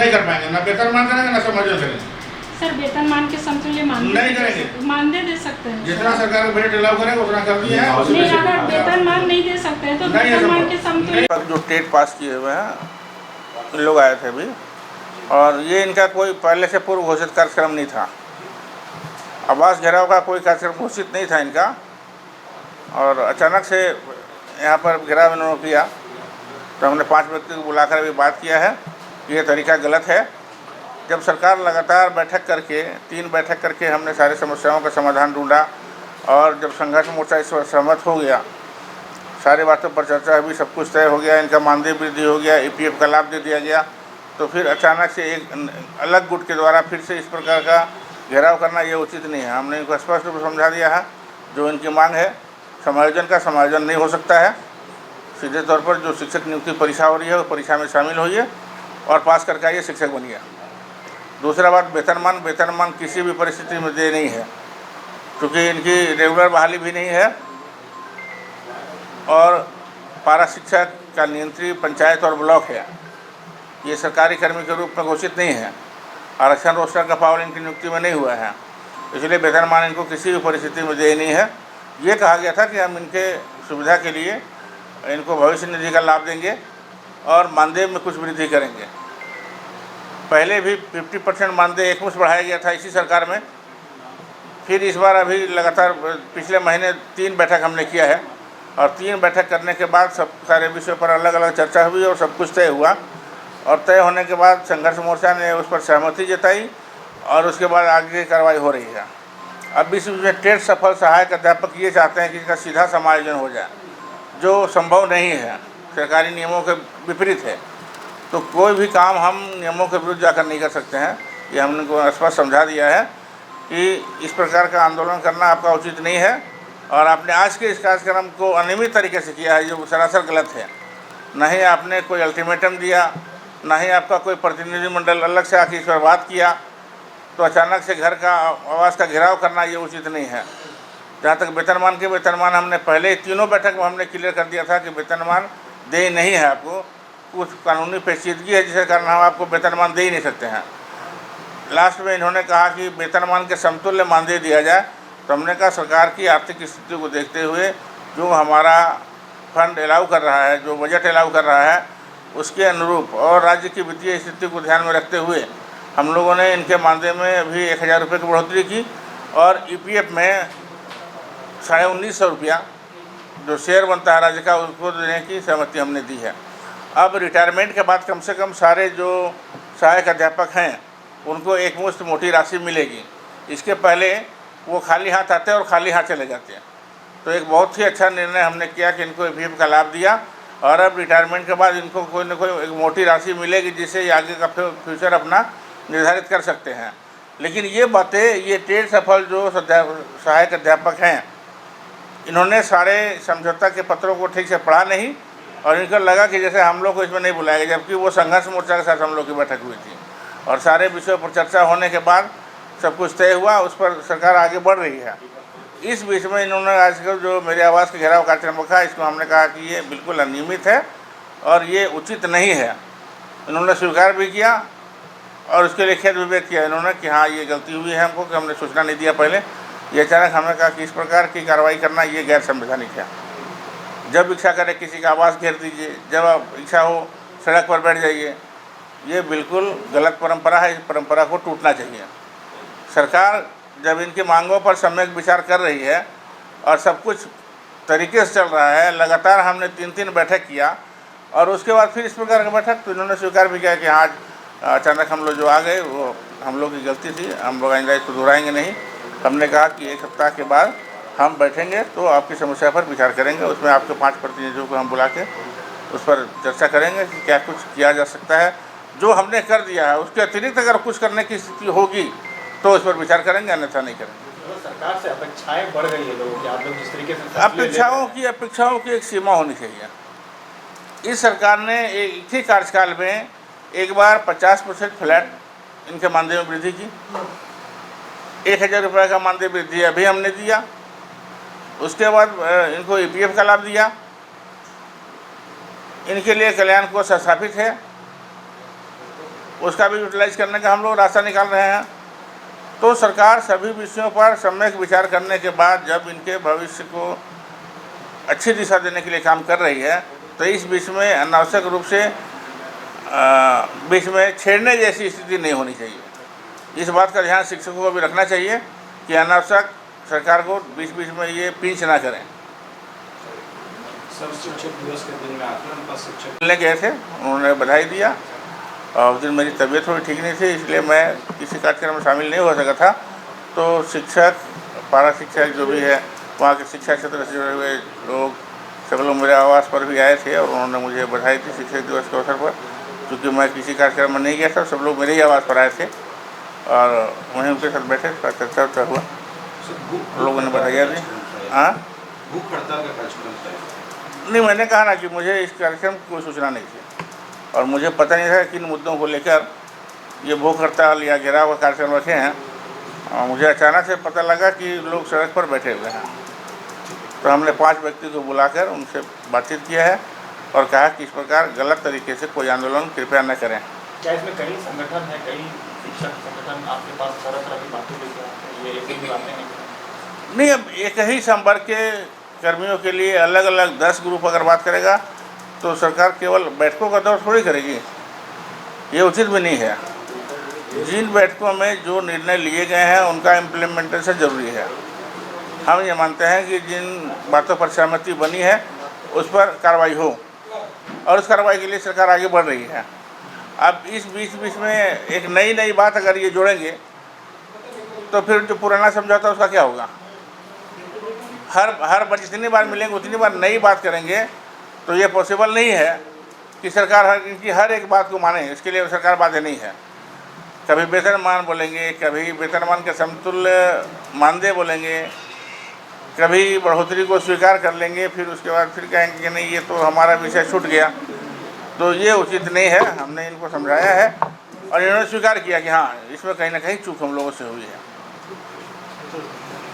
नहीं कर पाएंगे, ना वेतनमान करेंगे ना समायोजन करेंगे। सर वेतनमान के समतुल्य नहीं करेंगे। मानदेय दे सकते हैं जितना सरकार को बजट अलाउ करेंगे उतना कर दिया है। नहीं, अगर वेतनमान नहीं दे सकते हैं तो वेतनमान के समतुल्य जो टेट पास किए हुए हैं लोग आए थे अभी, और ये इनका कोई पहले से पूर्व घोषित कार्यक्रम नहीं था। आवास घेराव का कोई कार्यक्रम घोषित नहीं था इनका, और अचानक से यहाँ पर घेराव इन्होंने किया। तो हमने 5 व्यक्ति को बुलाकर अभी बात किया है कि ये तरीका गलत है। जब सरकार लगातार बैठक करके 3 बैठक करके हमने सारी समस्याओं का समाधान ढूंढा, और जब संघर्ष मोर्चा इस पर सहमत हो गया, सारी बातों पर चर्चा हुई, सब कुछ तय हो गया, इनका मानदेय वृद्धि हो गया, ईपीएफ का लाभ दे दिया गया, तो फिर अचानक से एक अलग गुट के द्वारा फिर से इस प्रकार का घेराव करना ये उचित नहीं है। हमने इनको स्पष्ट रूप से समझा दिया है, जो इनकी मांग है समायोजन का, समायोजन नहीं हो सकता है। सीधे तौर पर जो शिक्षक नियुक्ति परीक्षा हो रही है वो परीक्षा में शामिल होइए और पास करके आइए, शिक्षक बनिए। दूसरा बात, वेतनमान किसी भी परिस्थिति में दे नहीं है, क्योंकि इनकी रेगुलर बहाली भी नहीं है, और पारा शिक्षक का नियंत्री पंचायत और ब्लॉक है, ये सरकारी कर्मी के रूप में घोषित नहीं है। आरक्षण रोस्टर का पावर इनकी नियुक्ति में नहीं हुआ है, इसलिए वेतनमान इनको किसी भी परिस्थिति में दे नहीं है। ये कहा गया था कि हम इनके सुविधा के लिए इनको भविष्य निधि का लाभ देंगे और मानदेय में कुछ वृद्धि करेंगे। पहले भी 50% मानदेय एकमुश्त बढ़ाया गया था इसी सरकार में। फिर इस बार अभी लगातार पिछले महीने 3 बैठक हमने किया है, और 3 बैठक करने के बाद सब सारे विषयों पर अलग अलग चर्चा हुई और सब कुछ तय हुआ, और तय होने के बाद संघर्ष मोर्चा ने उस पर सहमति जताई, और उसके बाद आगे कार्रवाई हो रही है। अब इस में टेट सफल सहायक अध्यापक ये चाहते हैं कि इसका सीधा समायोजन हो जाए, जो संभव नहीं है, सरकारी नियमों के विपरीत है। तो कोई भी काम हम नियमों के विरुद्ध जाकर नहीं कर सकते हैं। ये हमने उनको स्पष्ट समझा दिया है कि इस प्रकार का आंदोलन करना आपका उचित नहीं है, और आपने आज के इस कार्यक्रम को अनियमित तरीके से किया है, जो सरासर गलत है। न ही आपने कोई अल्टीमेटम दिया, न ही आपका कोई प्रतिनिधिमंडल अलग से आके इस पर बात किया, तो अचानक से घर का आवास का घेराव करना ये उचित नहीं है। जहाँ तक वेतनमान हमने पहले 3 बैठक में हमने क्लियर कर दिया था कि वेतनमान दे नहीं है आपको, कुछ कानूनी पेचीदगी है जिसके कारण हम आपको वेतनमान दे ही नहीं सकते हैं। लास्ट में इन्होंने कहा कि वेतनमान के समतुल्य मानदेय दिया जाए, तो हमने कहा सरकार की आर्थिक स्थिति को देखते हुए जो हमारा फंड अलाउ कर रहा है, जो बजट अलाउ कर रहा है, उसके अनुरूप और राज्य की वित्तीय स्थिति को ध्यान में रखते हुए हम लोगों ने इनके मानदेय में अभी 1000 रुपये की बढ़ोतरी की, और ईपीएफ में 1950 रुपया जो शेयर बनता है राज्य का, उसको देने की सहमति हमने दी है। अब रिटायरमेंट के बाद कम से कम सारे जो सहायक अध्यापक हैं उनको एकमुश्त मोटी राशि मिलेगी। इसके पहले वो खाली हाथ आते हैं और खाली हाथ चले जाते हैं। तो एक बहुत ही अच्छा निर्णय हमने किया कि इनको ईपीएफ का लाभ दिया, और अब रिटायरमेंट के बाद इनको कोई न कोई एक मोटी राशि मिलेगी, जिससे आगे का फ्यूचर अपना निर्धारित कर सकते हैं। लेकिन ये बातें, ये टेट सफल जो सहायक अध्यापक हैं, इन्होंने सारे समझौता के पत्रों को ठीक से पढ़ा नहीं, और इनको लगा कि जैसे हम लोग को इसमें नहीं बुलाया गया, जबकि वो संघर्ष मोर्चा के साथ हम लोग की बैठक हुई थी, और सारे विषयों पर चर्चा होने के बाद सब कुछ तय हुआ, उस पर सरकार आगे बढ़ रही है। इस बीच में इन्होंने आजकल जो मेरे आवास के घेराव कार्यक्रम रखा, इसको हमने कहा कि ये बिल्कुल अनियमित है और ये उचित नहीं है। इन्होंने स्वीकार भी किया और उसके लिए खेद विवेक किया इन्होंने कि हाँ ये गलती हुई है हमको, कि हमने सूचना नहीं दिया पहले। ये अचानक हमने कहा कि इस प्रकार की कार्रवाई करना ये गैर संवैधानिक है। जब इच्छा करे किसी का आवास घेर दीजिए, जब इच्छा हो सड़क पर बैठ जाइए, ये बिल्कुल गलत परंपरा है। इस परंपरा को टूटना चाहिए। सरकार जब इनकी मांगों पर सम्यक विचार कर रही है और सब कुछ तरीके से चल रहा है, लगातार हमने 3 बैठक किया, और उसके बाद फिर इस प्रकार का बैठक, तो इन्होंने स्वीकार भी किया कि हाँ अचानक हम लोग जो आ गए वो हम लोग की गलती थी, हम लोग आइंदा इसको दोहराएंगे नहीं। हमने कहा कि 1 सप्ताह के बाद हम बैठेंगे तो आपकी समस्या पर विचार करेंगे, उसमें आपके 5 प्रतिनिधियों को हम बुला के उस पर चर्चा करेंगे कि क्या कुछ किया जा सकता है। जो हमने कर दिया है उसके अतिरिक्त अगर कुछ करने की स्थिति होगी तो उस पर विचार करेंगे, अन्यथा नहीं करेंगे। सरकार से अपेक्षाएं बढ़ गई है लोगों की, आप लोग जिस तरीके से अपेक्षाओं की एक सीमा होनी चाहिए। इस सरकार ने एक ही कार्यकाल में एक बार 50% फ्लैट इनके मानदेय में वृद्धि की, 1000 रुपये का मानदेय वृद्धि अभी हमने दिया, उसके बाद इनको ईपीएफ का लाभ दिया। इनके लिए कल्याण कोष स्थापित है, उसका भी यूटिलाइज करने का हम लोग रास्ता निकाल रहे हैं। तो सरकार सभी विषयों पर सम्यक विचार करने के बाद जब इनके भविष्य को अच्छी दिशा देने के लिए काम कर रही है, तो इस बीच में अनावश्यक रूप से बीच में छेड़ने जैसी स्थिति नहीं होनी चाहिए। इस बात का ध्यान शिक्षकों को भी रखना चाहिए कि अनावश्यक सरकार को बीच बीच में ये पिंच ना करें। सर, शिक्षक दिवस के दिन में आकलन पर शिक्षक मिलने गए थे, उन्होंने बधाई दिया और उस दिन मेरी तबीयत थोड़ी ठीक नहीं थी, इसलिए मैं किसी कार्यक्रम में शामिल नहीं हो सका था। तो शिक्षक, पारा शिक्षक जो भी है, वहाँ के शिक्षा क्षेत्र से जुड़े हुए लोग सब लोग मेरे आवास पर भी आए थे और उन्होंने मुझे बधाई दी शिक्षक दिवस के अवसर पर। क्योंकि मैं किसी कार्यक्रम में नहीं गया था, सब लोग मेरे ही आवास पर आए थे और वहीं उनके साथ बैठे, चर्चा हुआ, लोगों ने बधाइयाँ दी। हाँ, भूख हड़ताल का कार्यक्रम था। नहीं, मैंने कहा ना कि मुझे इस कार्यक्रम की कोई सूचना नहीं थी और मुझे पता नहीं था किन मुद्दों को लेकर ये भूख हड़ताल या घेराव का कार्यक्रम रखे हैं। और मुझे अचानक से पता लगा कि लोग सड़क पर बैठे हुए हैं, तो हमने 5 व्यक्ति को बुलाकर उनसे बातचीत किया है और कहा कि इस प्रकार गलत तरीके से कोई आंदोलन कृपया न करें। क्या इसमें कई संगठन है, कई शिक्षक संगठन आपके पास तरह तरह की बातें लेकर आते हैं, ये एक ही बातें नहीं? अब एक ही संवर्ग के कर्मियों के लिए अलग अलग 10 ग्रुप अगर बात करेगा तो सरकार केवल बैठकों का दौर थोड़ी करेगी, ये उचित भी नहीं है। जिन बैठकों में जो निर्णय लिए गए हैं उनका इम्प्लीमेंटेशन ज़रूरी है। हम ये मानते हैं कि जिन बातों पर सहमति बनी है उस पर कार्रवाई हो और उस कार्रवाई के लिए सरकार आगे बढ़ रही है। अब इस बीच में एक नई बात अगर ये जोड़ेंगे तो फिर जो पुराना समझौता उसका क्या होगा? हर बार जितनी बार मिलेंगे उतनी बार नई बात करेंगे तो ये पॉसिबल नहीं है कि सरकार इनकी हर एक बात को माने। इसके लिए सरकार बाध्य नहीं है। कभी वेतनमान बोलेंगे, कभी वेतनमान के समतुल्य मानदेय बोलेंगे, कभी बढ़ोतरी को स्वीकार कर लेंगे, फिर उसके बाद फिर कहेंगे कि नहीं ये तो हमारा विषय छूट गया। तो ये उचित नहीं है। हमने इनको समझाया है और इन्होंने स्वीकार किया कि हाँ, इसमें कहीं ना कहीं चूक हम लोगों से हुई है।